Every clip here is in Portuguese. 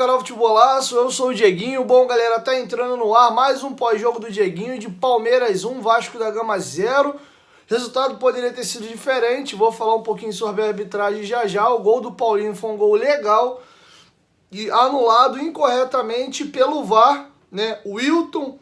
canal Futebolaço, eu sou o Dieguinho. Bom, galera, tá entrando no ar mais um pós-jogo do Dieguinho de Palmeiras 1, Vasco da Gama 0. Resultado poderia ter sido diferente, vou falar um pouquinho sobre a arbitragem já já. O gol do Paulinho foi um gol legal e anulado incorretamente pelo VAR, né? O Wilton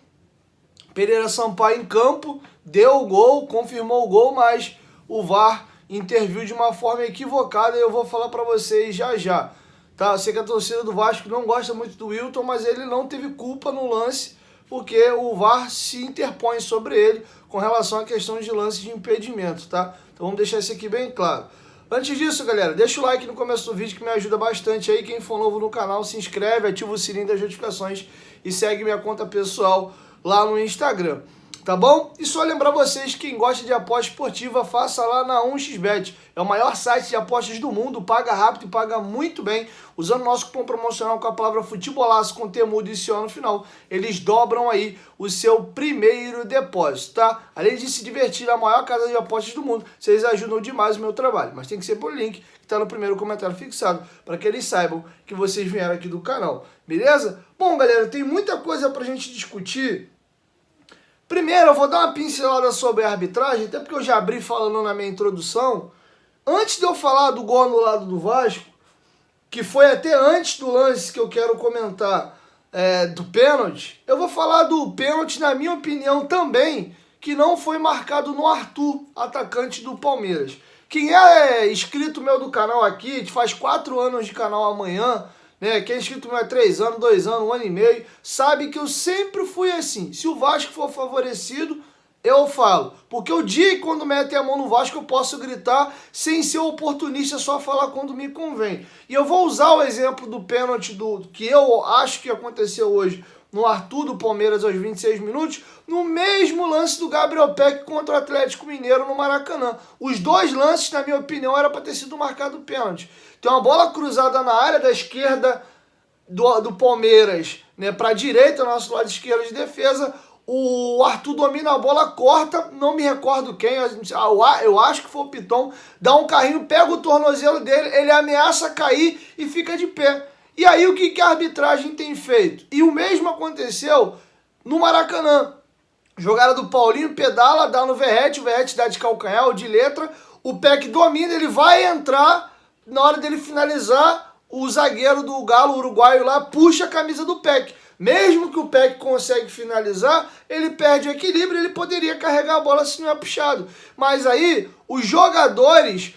Pereira Sampaio em campo, deu o gol, confirmou o gol, mas o VAR interviu de uma forma equivocada e eu vou falar para vocês já já. Tá, eu sei que a torcida do Vasco não gosta muito do Wilton, mas ele não teve culpa no lance, porque o VAR se interpõe sobre ele com relação à questão de lance de impedimento, tá? Então vamos deixar isso aqui bem claro. Antes disso, galera, deixa o like no começo do vídeo que me ajuda bastante aí. Quem for novo no canal, se inscreve, ativa o sininho das notificações e segue minha conta pessoal lá no Instagram. Tá bom? E só lembrar vocês, quem gosta de aposta esportiva, faça lá na 1xBet. É o maior site de apostas do mundo, paga rápido e paga muito bem. Usando o nosso cupom promocional com a palavra Futebolaço com temudo e CO no final, eles dobram aí o seu primeiro depósito, tá? Além de se divertir na maior casa de apostas do mundo, vocês ajudam demais o meu trabalho. Mas tem que ser por link que tá no primeiro comentário fixado, para que eles saibam que vocês vieram aqui do canal, beleza? Bom, galera, tem muita coisa pra gente discutir. Primeiro, eu vou dar uma pincelada sobre a arbitragem, até porque eu já abri falando na minha introdução. Antes de eu falar do gol anulado do Vasco, que foi até antes do lance que eu quero comentar do pênalti, eu vou falar do pênalti, na minha opinião, também, que não foi marcado no Arthur, atacante do Palmeiras. Quem é inscrito meu do canal aqui, faz 4 anos de canal amanhã, né? Quem é inscrito meu há 3 anos, 2 anos, 1 ano e meio, sabe que eu sempre fui assim. Se o Vasco for favorecido, eu falo. Porque o dia que quando metem a mão no Vasco eu posso gritar sem ser oportunista, só falar quando me convém. E eu vou usar o exemplo do pênalti que eu acho que aconteceu hoje no Arthur do Palmeiras aos 26 minutos, no mesmo lance do Gabriel Peck contra o Atlético Mineiro no Maracanã. Os dois lances, na minha opinião, era para ter sido marcado pênalti. Tem uma bola cruzada na área da esquerda do Palmeiras, né, para a direita, nosso lado esquerdo de defesa. O Arthur domina a bola, corta, não me recordo quem, eu acho que foi o Piton, dá um carrinho, pega o tornozelo dele, ele ameaça cair e fica de pé. E aí o que a arbitragem tem feito? E o mesmo aconteceu no Maracanã. Jogada do Paulinho, pedala, dá no Verratti, o Verratti dá de calcanhar ou de letra, o Peck domina, ele vai entrar, na hora dele finalizar, o zagueiro do Galo, o uruguaio lá, puxa a camisa do Peck. Mesmo que o Peck consegue finalizar, ele perde o equilíbrio, ele poderia carregar a bola se não é puxado. Mas aí, os jogadores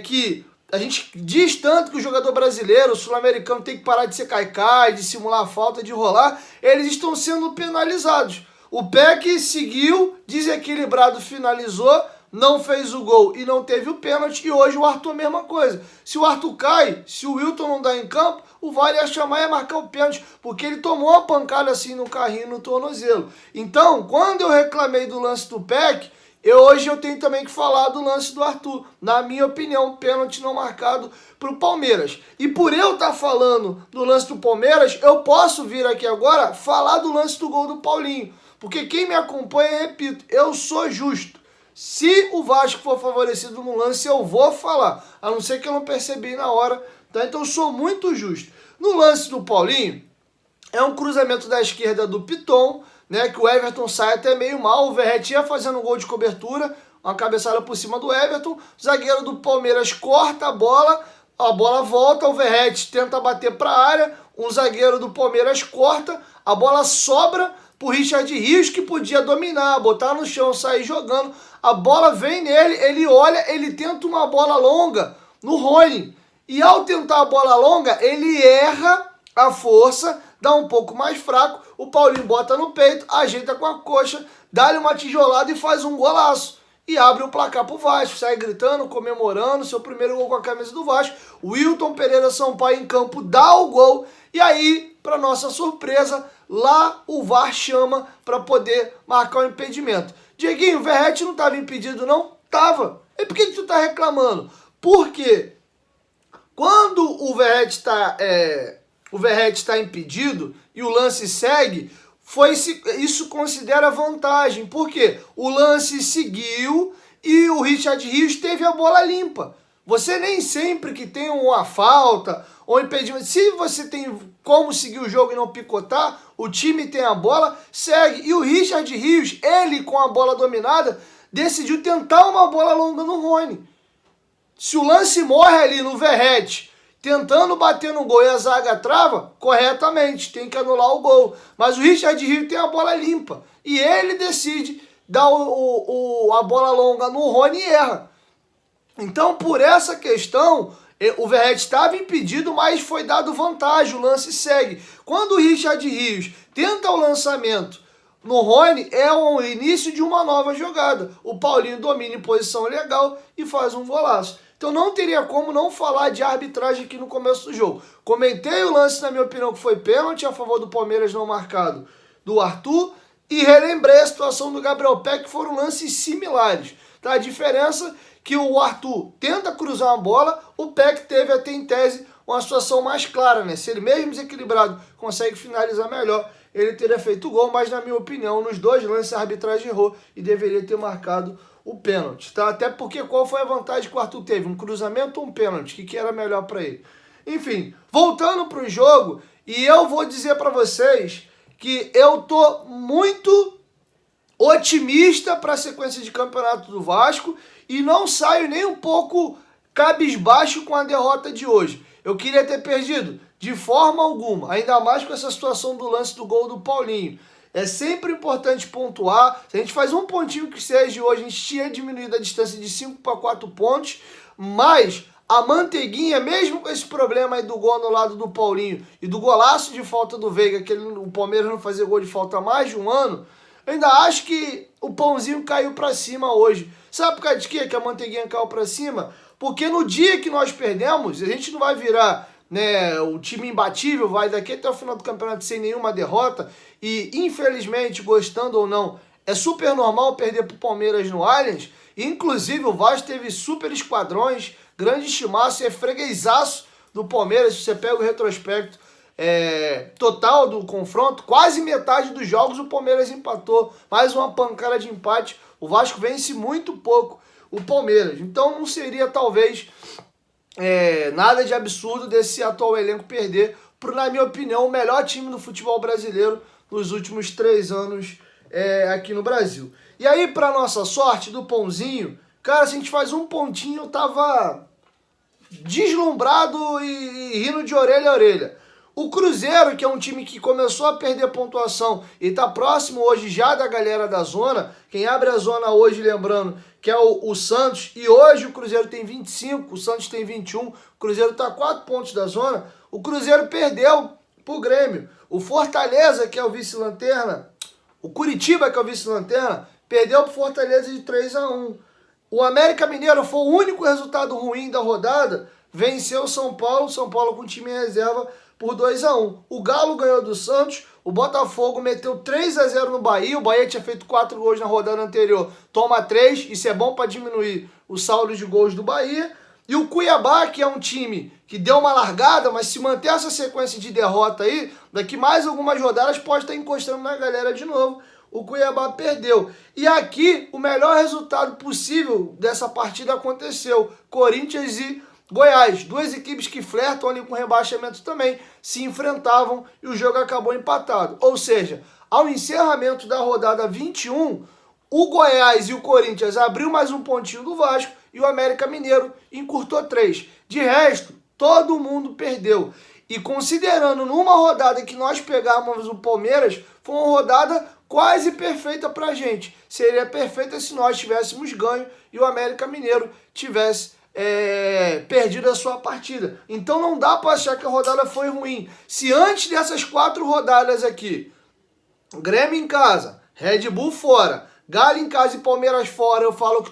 que a gente diz tanto que o jogador brasileiro, o sul-americano, tem que parar de ser caicai, de simular falta, de rolar, eles estão sendo penalizados. O Peck seguiu, desequilibrado, finalizou, não fez o gol e não teve o pênalti, e hoje o Arthur a mesma coisa. Se o Arthur cai, se o Wilton não dá em campo, o VAR ia chamar e ia marcar o pênalti, porque ele tomou uma pancada assim no carrinho, no tornozelo. Então, quando eu reclamei do lance do Peck, hoje eu tenho também que falar do lance do Arthur. Na minha opinião, pênalti não marcado para o Palmeiras. E por eu estar falando do lance do Palmeiras, eu posso vir aqui agora falar do lance do gol do Paulinho. Porque quem me acompanha, repito, eu sou justo. Se o Vasco for favorecido no lance, eu vou falar. A não ser que eu não percebi na hora, tá? Então eu sou muito justo. No lance do Paulinho, é um cruzamento da esquerda do Piton, né, que o Everton sai até meio mal, o Verratti ia fazendo um gol de cobertura, uma cabeçada por cima do Everton, o zagueiro do Palmeiras corta a bola volta, o Verratti tenta bater para a área, um zagueiro do Palmeiras corta, a bola sobra pro Richard Rios, que podia dominar, botar no chão, sair jogando, a bola vem nele, ele olha, ele tenta uma bola longa no Rony, e ao tentar a bola longa, ele erra a força, dá um pouco mais fraco, o Paulinho bota no peito, ajeita com a coxa, dá-lhe uma tijolada e faz um golaço. E abre o placar pro Vasco, sai gritando, comemorando, seu primeiro gol com a camisa do Vasco. O Wilton Pereira Sampaio em campo dá o gol, e aí, para nossa surpresa, lá o VAR chama para poder marcar o impedimento. Dieguinho, o Verratti não estava impedido não? Tava. E por que tu tá reclamando? Porque quando o Verratti está impedido e o lance segue, isso considera vantagem. Por quê? O lance seguiu e o Richard Rios teve a bola limpa. Você nem sempre que tem uma falta ou impedimento, se você tem como seguir o jogo e não picotar, o time tem a bola, segue. E o Richard Rios, ele com a bola dominada, decidiu tentar uma bola longa no Rony. Se o lance morre ali no Verratti, tentando bater no gol e a zaga trava, corretamente, tem que anular o gol. Mas o Richard Rios tem a bola limpa. E ele decide dar a bola longa no Rony e erra. Então, por essa questão, o Verratti estava impedido, mas foi dado vantagem, o lance segue. Quando o Richard Rios tenta o lançamento no Rony, é o início de uma nova jogada. O Paulinho domina em posição legal e faz um golaço. Então não teria como não falar de arbitragem aqui no começo do jogo. Comentei o lance, na minha opinião, que foi pênalti a favor do Palmeiras não marcado do Arthur, e relembrei a situação do Gabriel Peck, que foram lances similares. Tá? A diferença que o Arthur tenta cruzar uma bola, o Peck teve até em tese uma situação mais clara, né? Se ele mesmo desequilibrado consegue finalizar melhor, ele teria feito o gol, mas na minha opinião, nos dois lances a arbitragem errou e deveria ter marcado o pênalti, tá? Até porque qual foi a vantagem que o Arthur teve? Um cruzamento ou um pênalti? O que era melhor para ele? Enfim, voltando para o jogo, e eu vou dizer para vocês que eu tô muito otimista para a sequência de campeonato do Vasco e não saio nem um pouco cabisbaixo com a derrota de hoje. Eu queria ter perdido de forma alguma, ainda mais com essa situação do lance do gol do Paulinho. É sempre importante pontuar. Se a gente faz um pontinho que seja hoje, a gente tinha diminuído a distância de 5 para 4 pontos, mas a Manteiguinha, mesmo com esse problema aí do gol no lado do Paulinho e do golaço de falta do Veiga, que o Palmeiras não fazia gol de falta há mais de um ano, eu ainda acho que o pãozinho caiu para cima hoje. Sabe por causa de quê que a Manteiguinha caiu para cima? Porque no dia que nós perdemos, a gente não vai virar, né, o time imbatível, vai daqui até o final do campeonato sem nenhuma derrota, e infelizmente, gostando ou não, é super normal perder para o Palmeiras no Allianz. Inclusive o Vasco teve super esquadrões, grande estimaço e é freguesaço do Palmeiras. Se você pega o retrospecto total do confronto, quase metade dos jogos o Palmeiras empatou, mais uma pancada de empate. O Vasco vence muito pouco o Palmeiras, então não seria talvez nada de absurdo desse atual elenco perder pro, na minha opinião, o melhor time do futebol brasileiro nos últimos 3 anos aqui no Brasil. E aí, para nossa sorte, do Pãozinho, cara, se a gente faz um pontinho, eu tava deslumbrado e rindo de orelha a orelha. O Cruzeiro, que é um time que começou a perder pontuação e está próximo hoje já da galera da zona, quem abre a zona hoje, lembrando, que é o Santos, e hoje o Cruzeiro tem 25, o Santos tem 21, o Cruzeiro está a 4 pontos da zona, o Cruzeiro perdeu pro Grêmio. O Fortaleza, que é o vice-lanterna, o Curitiba, que é o vice-lanterna, perdeu pro Fortaleza de 3-1. O América Mineiro foi o único resultado ruim da rodada, venceu o São Paulo com time em reserva por 2-1. O Galo ganhou do Santos, o Botafogo meteu 3-0 no Bahia, o Bahia tinha feito 4 gols na rodada anterior, toma 3, isso é bom para diminuir o saldo de gols do Bahia. E o Cuiabá, que é um time que deu uma largada, mas se manter essa sequência de derrota aí, daqui mais algumas rodadas pode estar encostando na galera de novo. O Cuiabá perdeu. E aqui, o melhor resultado possível dessa partida aconteceu. Corinthians e Goiás, duas equipes que flertam ali com rebaixamento também, se enfrentavam e o jogo acabou empatado. Ou seja, ao encerramento da rodada 21, o Goiás e o Corinthians abriu mais um pontinho do Vasco e o América Mineiro encurtou 3. De resto, todo mundo perdeu. E considerando numa rodada que nós pegávamos o Palmeiras, foi uma rodada quase perfeita pra gente. Seria perfeita se nós tivéssemos ganho e o América Mineiro tivesse perdido a sua partida. Então não dá para achar que a rodada foi ruim. Se antes dessas 4 rodadas aqui, Grêmio em casa, Red Bull fora, Galo em casa e Palmeiras fora, eu falo que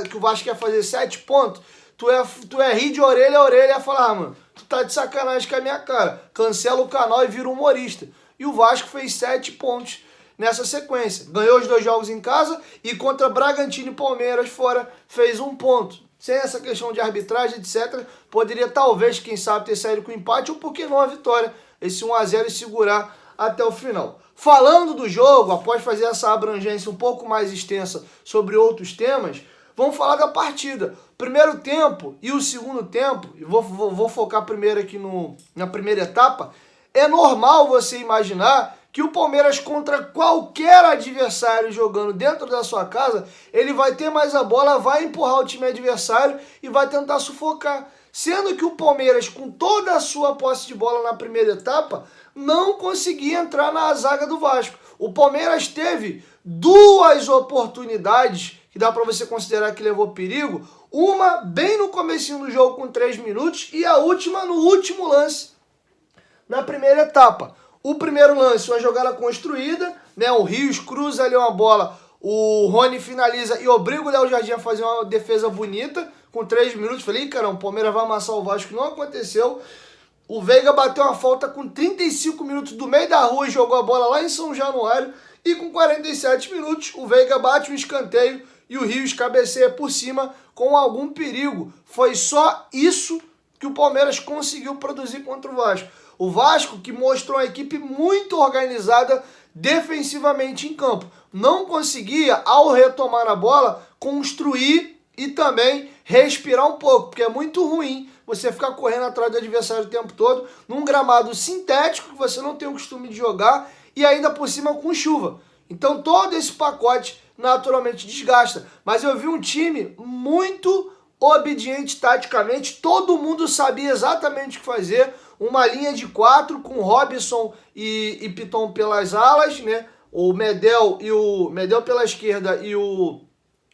que o Vasco quer fazer 7 pontos, tu é rir de orelha a orelha e falar, mano, tu tá de sacanagem com a minha cara, cancela o canal e vira humorista. E o Vasco fez 7 pontos nessa sequência. Ganhou os 2 jogos em casa e contra Bragantino e Palmeiras fora fez 1 ponto. Sem essa questão de arbitragem, etc., poderia talvez, quem sabe, ter saído com empate ou, por que não, a vitória, esse 1-0 e segurar até o final. Falando do jogo, após fazer essa abrangência um pouco mais extensa sobre outros temas, Vamos falar da partida. Primeiro tempo e o segundo tempo, e vou focar primeiro aqui na primeira etapa, é normal você imaginar que o Palmeiras contra qualquer adversário jogando dentro da sua casa, ele vai ter mais a bola, vai empurrar o time adversário e vai tentar sufocar. Sendo que o Palmeiras, com toda a sua posse de bola na primeira etapa, não conseguia entrar na zaga do Vasco. O Palmeiras teve duas oportunidades, que dá para você considerar que levou perigo, uma bem no comecinho do jogo com 3 minutos e a última no último lance, na primeira etapa. O primeiro lance, uma jogada construída, né? O Rios cruza ali uma bola, o Rony finaliza e obriga o Léo Jardim a fazer uma defesa bonita, com 3 minutos. Falei, caramba, o Palmeiras vai amassar o Vasco, não aconteceu. O Veiga bateu uma falta com 35 minutos do meio da rua e jogou a bola lá em São Januário. E com 47 minutos, o Veiga bate um escanteio e o Rios cabeceia por cima com algum perigo. Foi só isso que o Palmeiras conseguiu produzir contra o Vasco. O Vasco, que mostrou uma equipe muito organizada defensivamente em campo, não conseguia, ao retomar a bola, construir e também respirar um pouco, porque é muito ruim você ficar correndo atrás do adversário o tempo todo, num gramado sintético que você não tem o costume de jogar e ainda por cima com chuva. Então todo esse pacote naturalmente desgasta. Mas eu vi um time muito obediente taticamente, todo mundo sabia exatamente o que fazer, uma linha de 4 com Robson e Piton pelas alas, né? O Medel pela esquerda e o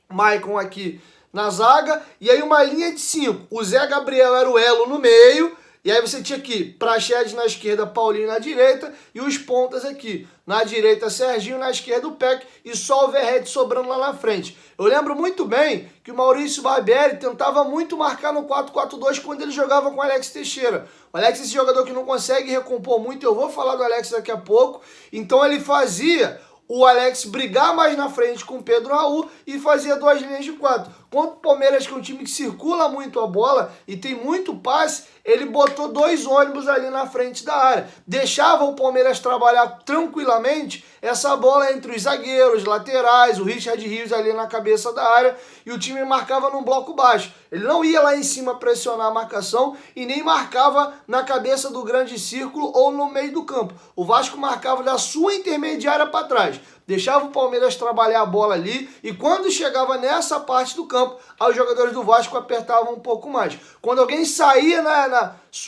Maicon aqui na zaga, e aí uma linha de 5. O Zé Gabriel era o elo no meio, e aí você tinha aqui Praxedes na esquerda, Paulinho na direita, e os pontas aqui. Na direita, Serginho, na esquerda, o Peck, e só o Verrete sobrando lá na frente. Eu lembro muito bem que o Maurício Barbieri tentava muito marcar no 4-4-2 quando ele jogava com o Alex Teixeira. O Alex é esse jogador que não consegue recompor muito, eu vou falar do Alex daqui a pouco. Então ele fazia o Alex brigar mais na frente com o Pedro Raul e fazia 2 linhas de 4. Contra o Palmeiras, que é um time que circula muito a bola e tem muito passe, ele botou 2 ônibus ali na frente da área. Deixava o Palmeiras trabalhar tranquilamente essa bola entre os zagueiros, laterais, o Richard Rios ali na cabeça da área, e o time marcava num bloco baixo. Ele não ia lá em cima pressionar a marcação e nem marcava na cabeça do grande círculo ou no meio do campo. O Vasco marcava da sua intermediária para trás. Deixava o Palmeiras trabalhar a bola ali e quando chegava nessa parte do campo, aí os jogadores do Vasco apertavam um pouco mais. Quando alguém saía,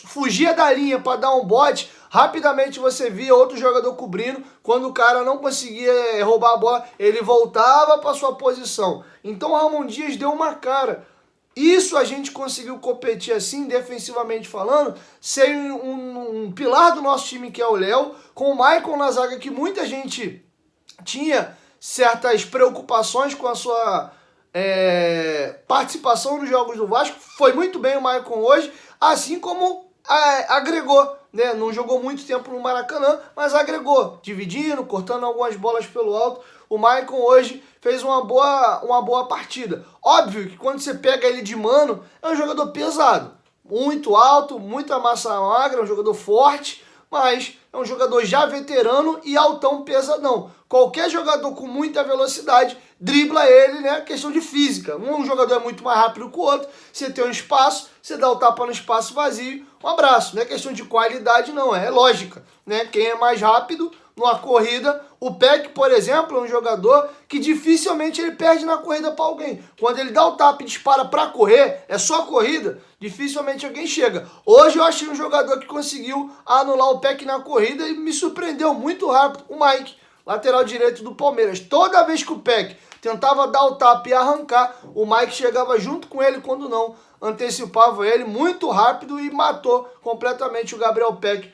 fugia da linha para dar um bote, rapidamente você via outro jogador cobrindo. Quando o cara não conseguia roubar a bola, ele voltava para sua posição. Então o Ramon Dias deu uma cara. Isso a gente conseguiu competir assim, defensivamente falando, sem um pilar do nosso time que é o Léo, com o Maicon na zaga, que muita gente tinha certas preocupações com a sua participação nos jogos do Vasco. Foi muito bem o Maicon hoje, assim como agregou, né? Não jogou muito tempo no Maracanã, mas agregou, dividindo, cortando algumas bolas pelo alto. O Maicon hoje fez uma boa partida. Óbvio que quando você pega ele de mano, é um jogador pesado, muito alto, muita massa magra, um jogador forte, mas é um jogador já veterano e altão pesadão. Qualquer jogador com muita velocidade dribla ele, né? Questão de física. Um jogador é muito mais rápido que o outro. Você tem um espaço, você dá o tapa no espaço vazio, um abraço. Não é questão de qualidade, não. É lógica, né? Quem é mais rápido numa corrida, o Peck, por exemplo, é um jogador que dificilmente ele perde na corrida para alguém. Quando ele dá o tapa e dispara para correr, é só corrida, dificilmente alguém chega. Hoje eu achei um jogador que conseguiu anular o Peck na corrida e me surpreendeu muito rápido. O Mike, lateral direito do Palmeiras. Toda vez que o Peck tentava dar o tapa e arrancar, o Mike chegava junto com ele, quando não, antecipava ele muito rápido e matou completamente o Gabriel Peck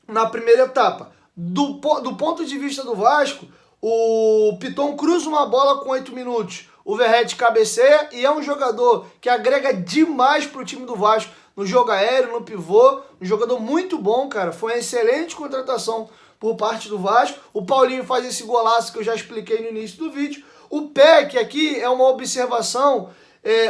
na primeira etapa. Do ponto de vista do Vasco, o Piton cruza uma bola com 8 minutos, o Verrete cabeceia e é um jogador que agrega demais para o time do Vasco no jogo aéreo, no pivô, um jogador muito bom, cara. Foi uma excelente contratação por parte do Vasco. O Paulinho faz esse golaço que eu já expliquei no início do vídeo. O Peck aqui é uma observação,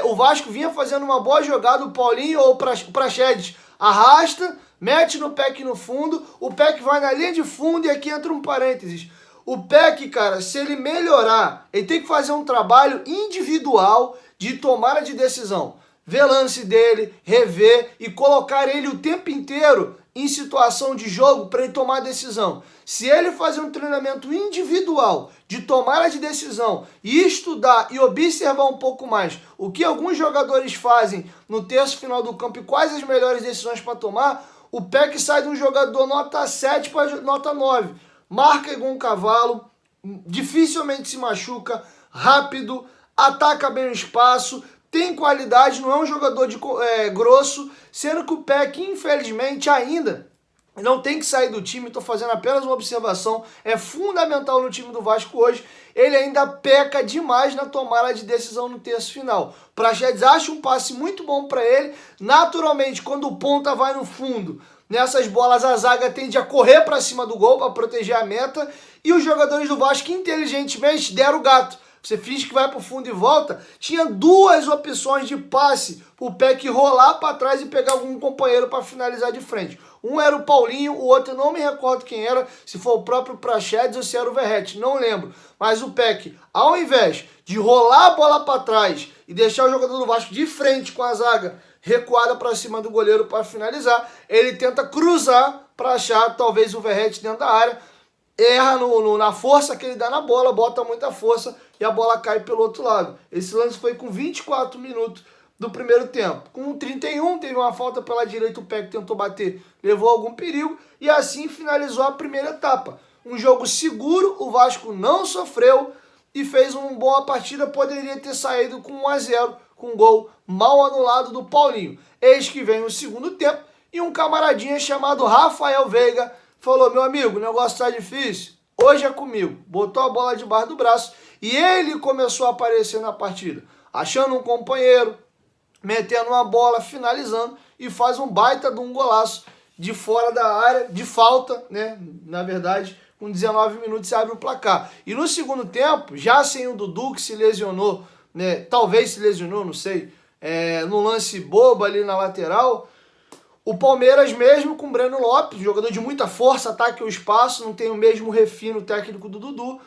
o Vasco vinha fazendo uma boa jogada, o Paulinho ou o Praxedes arrasta, mete no Peck no fundo, o Peck vai na linha de fundo e aqui entra um parênteses. O Peck, cara, se ele melhorar, ele tem que fazer um trabalho individual de tomada de decisão. Ver lance dele, rever e colocar ele o tempo inteiro em situação de jogo para ele tomar decisão. Se ele fazer um treinamento individual de tomada de decisão e estudar e observar um pouco mais o que alguns jogadores fazem no terço final do campo e quais as melhores decisões para tomar, o Peck sai de um jogador nota 7 para nota 9. Marca igual um cavalo, dificilmente se machuca, rápido, ataca bem o espaço, tem qualidade, não é um jogador grosso, sendo que o Peck, infelizmente, ainda não tem que sair do time. Estou fazendo apenas uma observação, é fundamental no time do Vasco hoje. Ele ainda peca demais na tomada de decisão no terço final. Praxedes acha um passe muito bom para ele. Naturalmente, quando o ponta vai no fundo, nessas bolas a zaga tende a correr para cima do gol para proteger a meta. E os jogadores do Vasco, inteligentemente, deram o gato. Você finge que vai para o fundo e volta. Tinha duas opções de passe para o Peck rolar para trás e pegar algum companheiro para finalizar de frente. Um era o Paulinho, o outro eu não me recordo quem era, se foi o próprio Praxedes ou se era o Verratti, não lembro. Mas o Peck, ao invés de rolar a bola para trás e deixar o jogador do Vasco de frente com a zaga recuada para cima do goleiro para finalizar, ele tenta cruzar para achar talvez o Verratti dentro da área. Erra na força que ele dá na bola, bota muita força e a bola cai pelo outro lado. Esse lance foi com 24 minutos do primeiro tempo. Com 31, teve uma falta pela direita, o Peck tentou bater, levou algum perigo e assim finalizou a primeira etapa. Um jogo seguro, o Vasco não sofreu e fez uma boa partida, poderia ter saído com 1-0, com um gol mal anulado do Paulinho. Eis que vem o segundo tempo e um camaradinha chamado Rafael Veiga falou: meu amigo, o negócio tá difícil, hoje é comigo. Botou a bola debaixo do braço e ele começou a aparecer na partida, achando um companheiro, metendo uma bola, finalizando e faz um baita de um golaço de fora da área, de falta, né? Na verdade, com 19 minutos se abre o placar. E no segundo tempo, já sem o Dudu, que se lesionou, né? Talvez se lesionou, não sei, no lance bobo ali na lateral, o Palmeiras mesmo com o Breno Lopes, jogador de muita força, ataque o espaço, não tem o mesmo refino técnico do Dudu,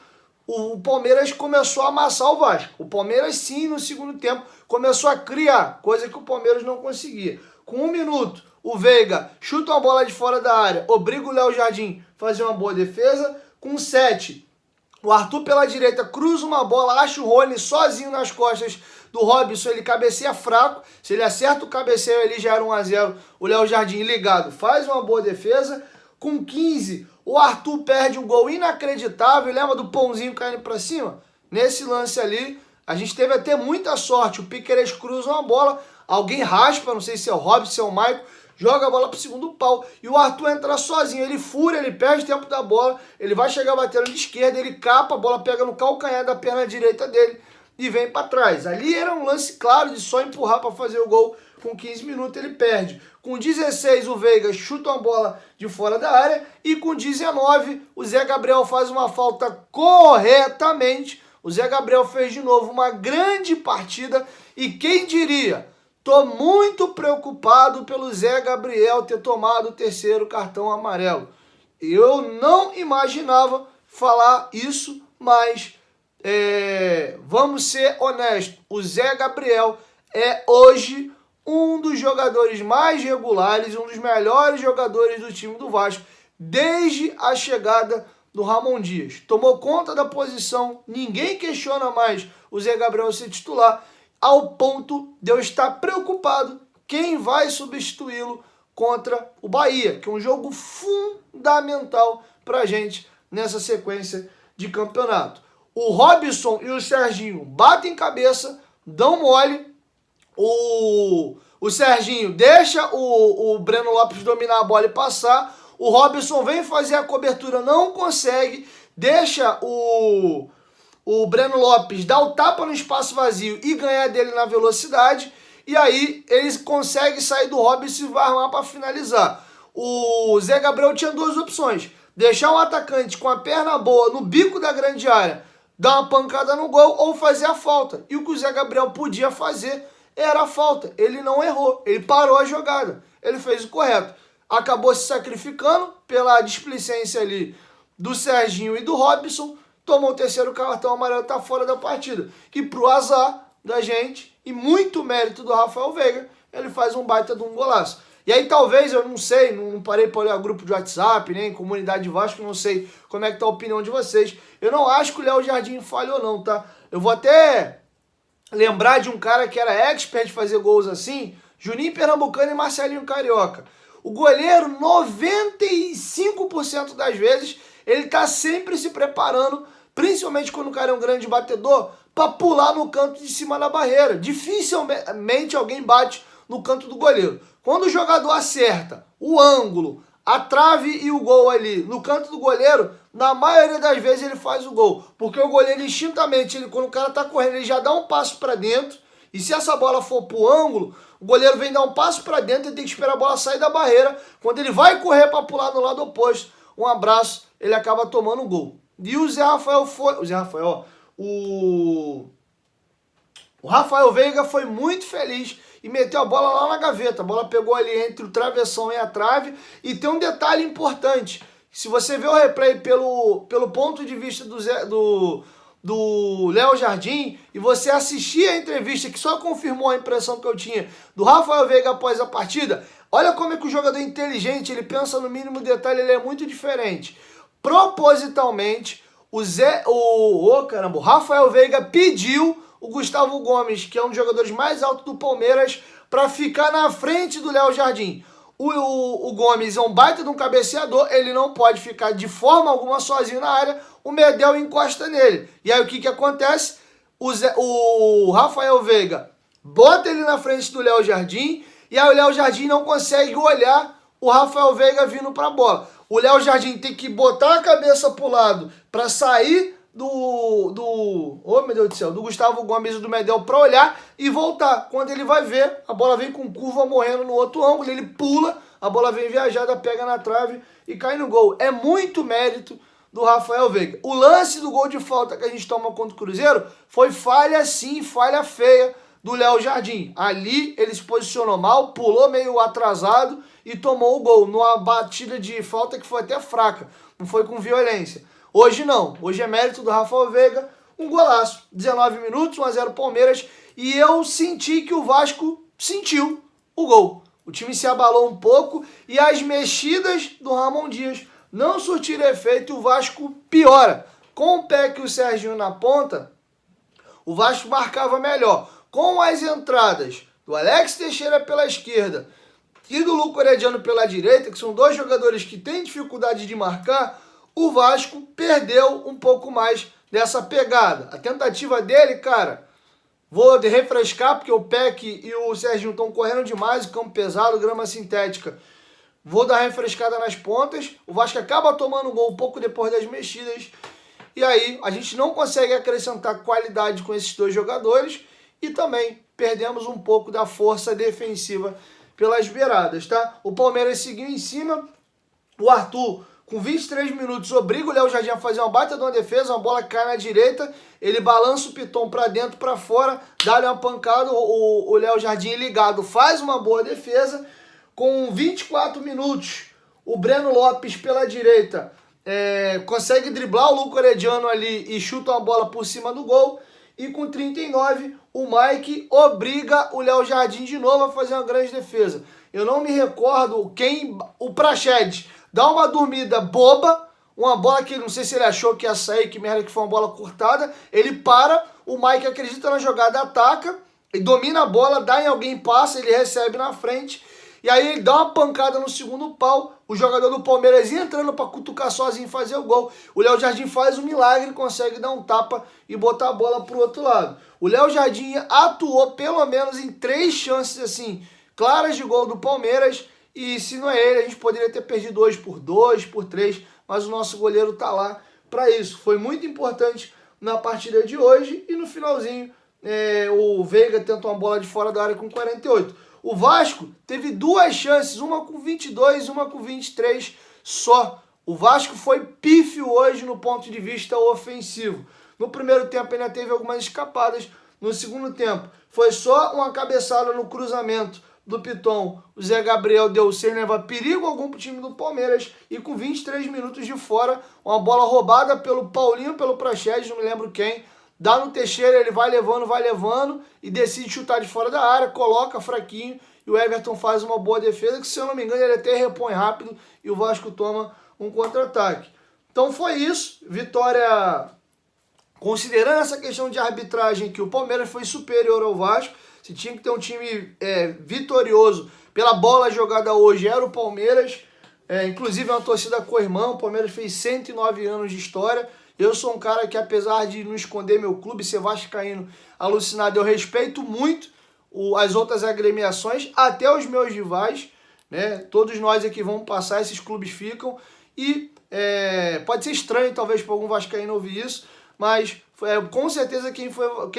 o Palmeiras começou a amassar o Vasco. O Palmeiras sim, no segundo tempo, começou a criar, coisa que o Palmeiras não conseguia. Com 1 minuto, o Veiga chuta uma bola de fora da área, obriga o Léo Jardim a fazer uma boa defesa. Com 7, o Arthur pela direita cruza uma bola, acha o Rony sozinho nas costas do Robson, ele cabeceia fraco. Se ele acerta o cabeceio, ele já era 1-0. O Léo Jardim ligado faz uma boa defesa. Com 15, o Arthur perde um gol inacreditável. Lembra do Pãozinho caindo para cima? Nesse lance ali, a gente teve até muita sorte. O Piquerez cruza uma bola, alguém raspa, não sei se é o Robson, se é o Maicon, joga a bola pro segundo pau. E o Arthur entra sozinho, ele fura, ele perde tempo da bola, ele vai chegar batendo de esquerda, ele capa, a bola pega no calcanhar da perna direita dele e vem para trás. Ali era um lance claro de só empurrar para fazer o gol. Com 15 minutos ele perde. Com 16 o Veiga chuta uma bola de fora da área e com 19 o Zé Gabriel faz uma falta corretamente. O Zé Gabriel fez de novo uma grande partida e quem diria? Tô muito preocupado pelo Zé Gabriel ter tomado o terceiro cartão amarelo. Eu não imaginava falar isso, mas vamos ser honestos. O Zé Gabriel é hoje um dos jogadores mais regulares, um dos melhores jogadores do time do Vasco, desde a chegada do Ramon Dias. Tomou conta da posição, ninguém questiona mais o Zé Gabriel ser titular, ao ponto de eu estar preocupado quem vai substituí-lo contra o Bahia, que é um jogo fundamental para a gente nessa sequência de campeonato. O Robson e o Serginho batem cabeça, dão mole. O Serginho deixa o Breno Lopes dominar a bola e passar. O Robson vem fazer a cobertura, não consegue. Deixa o Breno Lopes dar o tapa no espaço vazio e ganhar dele na velocidade. E aí eles conseguem sair do Robson e vai armar para finalizar. O Zé Gabriel tinha duas opções. Deixar um atacante com a perna boa no bico da grande área, dar uma pancada no gol ou fazer a falta. E o que o Zé Gabriel podia fazer era a falta. Ele não errou, ele parou a jogada, ele fez o correto. Acabou se sacrificando pela displicência ali do Serginho e do Robson, tomou o terceiro cartão amarelo, tá fora da partida. Que pro azar da gente e muito mérito do Rafael Veiga, ele faz um baita de um golaço. E aí talvez, eu não sei, não parei para olhar grupo de WhatsApp, nem comunidade de Vasco, não sei como é que tá a opinião de vocês. Eu não acho que o Léo Jardim falhou não, tá? Eu vou até lembrar de um cara que era expert de fazer gols assim, Juninho Pernambucano e Marcelinho Carioca. O goleiro, 95% das vezes, ele tá sempre se preparando, principalmente quando o cara é um grande batedor, para pular no canto de cima da barreira. Dificilmente alguém bate no canto do goleiro. Quando o jogador acerta o ângulo, a trave e o gol ali no canto do goleiro, na maioria das vezes ele faz o gol. Porque o goleiro, instintamente, quando o cara tá correndo, ele já dá um passo para dentro. E se essa bola for pro ângulo, o goleiro vem dar um passo para dentro e tem que esperar a bola sair da barreira. Quando ele vai correr para pular no lado oposto, um abraço, ele acaba tomando o gol. E o Rafael Veiga foi muito feliz e meteu a bola lá na gaveta. A bola pegou ali entre o travessão e a trave. E tem um detalhe importante. Se você vê o replay pelo ponto de vista do Léo Jardim e você assistir a entrevista que só confirmou a impressão que eu tinha do Rafael Veiga após a partida, olha como é que o jogador é inteligente, ele pensa no mínimo detalhe, ele é muito diferente. Propositalmente, o Rafael Veiga pediu o Gustavo Gomes, que é um dos jogadores mais altos do Palmeiras, para ficar na frente do Léo Jardim. O Gomes é um baita de um cabeceador, ele não pode ficar de forma alguma sozinho na área, o Medel encosta nele. E aí o que acontece? O Rafael Veiga bota ele na frente do Léo Jardim, e aí o Léo Jardim não consegue olhar o Rafael Veiga vindo para a bola. O Léo Jardim tem que botar a cabeça pro lado para sair do Gustavo Gomes e do Medel para olhar e voltar. Quando ele vai ver, a bola vem com curva morrendo no outro ângulo, ele pula, a bola vem viajada, pega na trave e cai no gol. É muito mérito do Rafael Veiga. O lance do gol de falta que a gente toma contra o Cruzeiro foi falha sim, falha feia do Léo Jardim. Ali ele se posicionou mal, pulou meio atrasado e tomou o gol numa batida de falta que foi até fraca, não foi com violência. Hoje não, hoje é mérito do Rafael Veiga, um golaço, 19 minutos, 1-0 Palmeiras, e eu senti que o Vasco sentiu o gol. O time se abalou um pouco e as mexidas do Ramon Dias não surtiram efeito e o Vasco piora. Com o Peck e o Serginho na ponta, o Vasco marcava melhor. Com as entradas do Alex Teixeira pela esquerda e do Luco Herediano pela direita, que são dois jogadores que têm dificuldade de marcar, o Vasco perdeu um pouco mais dessa pegada. A tentativa dele, cara, vou refrescar, porque o Peck e o Serginho estão correndo demais, o campo pesado, grama sintética. Vou dar refrescada nas pontas. O Vasco acaba tomando um gol um pouco depois das mexidas. E aí a gente não consegue acrescentar qualidade com esses dois jogadores. E também perdemos um pouco da força defensiva pelas beiradas, tá? O Palmeiras seguiu em cima. O Arthur, com 23 minutos, obriga o Léo Jardim a fazer uma baita de uma defesa, uma bola cai na direita, ele balança o Piton para dentro, para fora, dá-lhe uma pancada, o Léo Jardim ligado faz uma boa defesa. Com 24 minutos, o Breno Lopes pela direita consegue driblar o Luco Herediano ali e chuta uma bola por cima do gol. E com 39, o Mike obriga o Léo Jardim de novo a fazer uma grande defesa. Eu não me recordo quem... O Praxedes dá uma dormida boba, uma bola que não sei se ele achou que ia sair, que merda que foi uma bola cortada. Ele para, o Mike acredita na jogada, ataca, ele domina a bola, dá em alguém, passa, ele recebe na frente. E aí ele dá uma pancada no segundo pau, o jogador do Palmeiras entrando para cutucar sozinho e fazer o gol. O Léo Jardim faz um milagre, consegue dar um tapa e botar a bola pro outro lado. O Léo Jardim atuou pelo menos em 3 chances assim claras de gol do Palmeiras. E se não é ele, a gente poderia ter perdido hoje por 2, por 3, mas o nosso goleiro tá lá para isso. Foi muito importante na partida de hoje e no finalzinho o Veiga tentou uma bola de fora da área com 48. O Vasco teve 2 chances, uma com 22, uma com 23 só. O Vasco foi pífio hoje no ponto de vista ofensivo. No primeiro tempo ainda teve algumas escapadas. No segundo tempo foi só uma cabeçada no cruzamento do Piton, o Zé Gabriel deu sem levar perigo algum pro time do Palmeiras e com 23 minutos de fora, uma bola roubada pelo Paulinho, pelo Praxedes, não me lembro quem, dá no Teixeira, ele vai levando e decide chutar de fora da área, coloca fraquinho e o Everton faz uma boa defesa, que se eu não me engano ele até repõe rápido e o Vasco toma um contra-ataque. Então foi isso, vitória, considerando essa questão de arbitragem que o Palmeiras foi superior ao Vasco, se tinha que ter um time vitorioso pela bola jogada hoje, era o Palmeiras, inclusive é uma torcida co-irmã, o Palmeiras fez 109 anos de história. Eu sou um cara que, apesar de não esconder meu clube, ser vascaíno alucinado, eu respeito muito as outras agremiações, até os meus rivais, né? Todos nós aqui vamos passar, esses clubes ficam, e pode ser estranho talvez para algum vascaíno ouvir isso, mas com certeza quem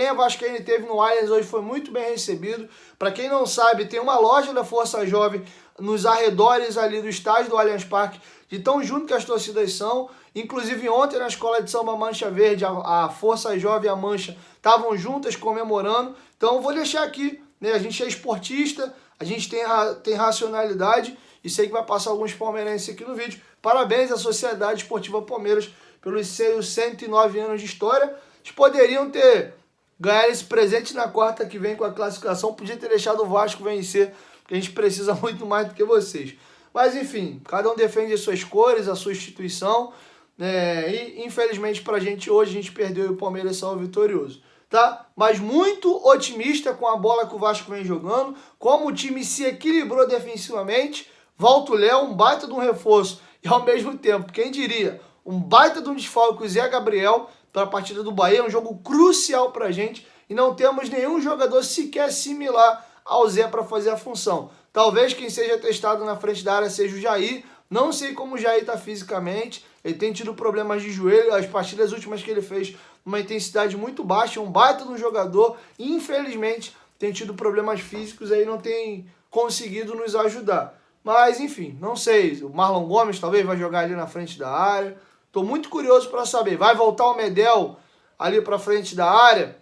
é vascaíno e teve no Allianz hoje foi muito bem recebido. Para quem não sabe, tem uma loja da Força Jovem nos arredores ali do estádio do Allianz Parque, de tão junto que as torcidas são. Inclusive ontem na escola de samba Mancha Verde, a Força Jovem e a Mancha estavam juntas comemorando. Então vou deixar aqui, né? A gente é esportista, a gente tem racionalidade e sei que vai passar alguns palmeirenses aqui no vídeo. Parabéns à Sociedade Esportiva Palmeiras pelos seus 109 anos de história. Eles poderiam ter ganhado esse presente na quarta que vem com a classificação, podia ter deixado o Vasco vencer, porque a gente precisa muito mais do que vocês. Mas enfim, cada um defende as suas cores, a sua instituição, e infelizmente pra gente hoje a gente perdeu e o Palmeiras saiu vitorioso, tá? Mas muito otimista com a bola que o Vasco vem jogando, como o time se equilibrou defensivamente. Volta o Léo, um baita de um reforço e ao mesmo tempo, quem diria, um baita de um desfalque, o Zé Gabriel, para a partida do Bahia, um jogo crucial pra gente e não temos nenhum jogador sequer similar ao Zé para fazer a função. Talvez quem seja testado na frente da área seja o Jair. Não sei como o Jair está fisicamente. Ele tem tido problemas de joelho. As partidas últimas que ele fez, uma intensidade muito baixa. Um baita de um jogador. Infelizmente, tem tido problemas físicos aí, não tem conseguido nos ajudar. Mas, enfim, não sei. O Marlon Gomes talvez vai jogar ali na frente da área. Estou muito curioso para saber. Vai voltar o Medel ali para frente da área?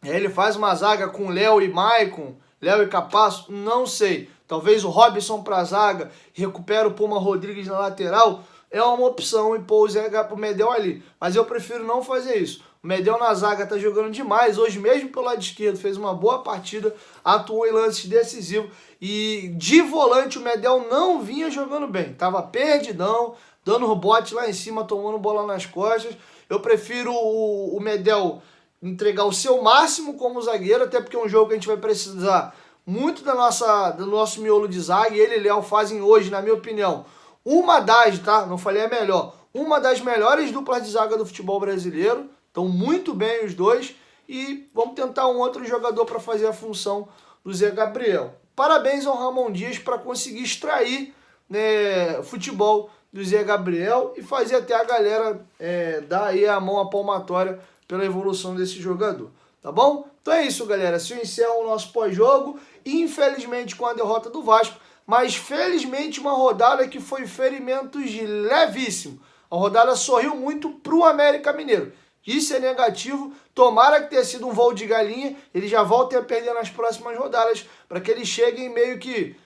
Ele faz uma zaga com Léo e Maicon, Léo e Capasso? Não sei. Talvez o Robson para a zaga, recupera o Puma Rodrigues na lateral, é uma opção e pôr o Medel ali. Mas eu prefiro não fazer isso. O Medel na zaga tá jogando demais. Hoje mesmo pelo lado esquerdo fez uma boa partida, atuou em lances decisivos. E de volante o Medel não vinha jogando bem. Tava perdidão, dando rebote lá em cima, tomando bola nas costas. Eu prefiro o Medel entregar o seu máximo como zagueiro, até porque é um jogo que a gente vai precisar muito do nosso miolo de zaga, e ele e Léo fazem hoje, na minha opinião, não falei a melhor, uma das melhores duplas de zaga do futebol brasileiro. Estão muito bem os dois e vamos tentar um outro jogador para fazer a função do Zé Gabriel. Parabéns ao Ramon Dias para conseguir extrair, né, futebol do Zé Gabriel e fazer até a galera dar aí a mão à palmatória pela evolução desse jogador. Tá bom? Então é isso, galera. Se encerra o nosso pós-jogo, infelizmente com a derrota do Vasco, mas felizmente uma rodada que foi ferimentos levíssimo. A rodada sorriu muito pro América Mineiro. Isso é negativo. Tomara que tenha sido um voo de galinha, eles já voltem a perder nas próximas rodadas, para que eles cheguem meio que,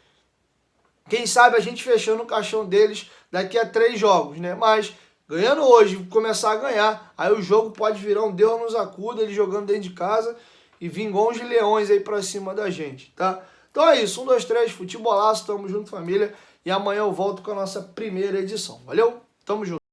quem sabe, a gente fechando o caixão deles daqui a 3 jogos, né? Mas ganhando hoje, começar a ganhar, aí o jogo pode virar um Deus nos acuda, ele jogando dentro de casa e vingou uns leões aí pra cima da gente, tá? Então é isso, 1, 2, 3, futebolaço, tamo junto, família, e amanhã eu volto com a nossa primeira edição, valeu? Tamo junto.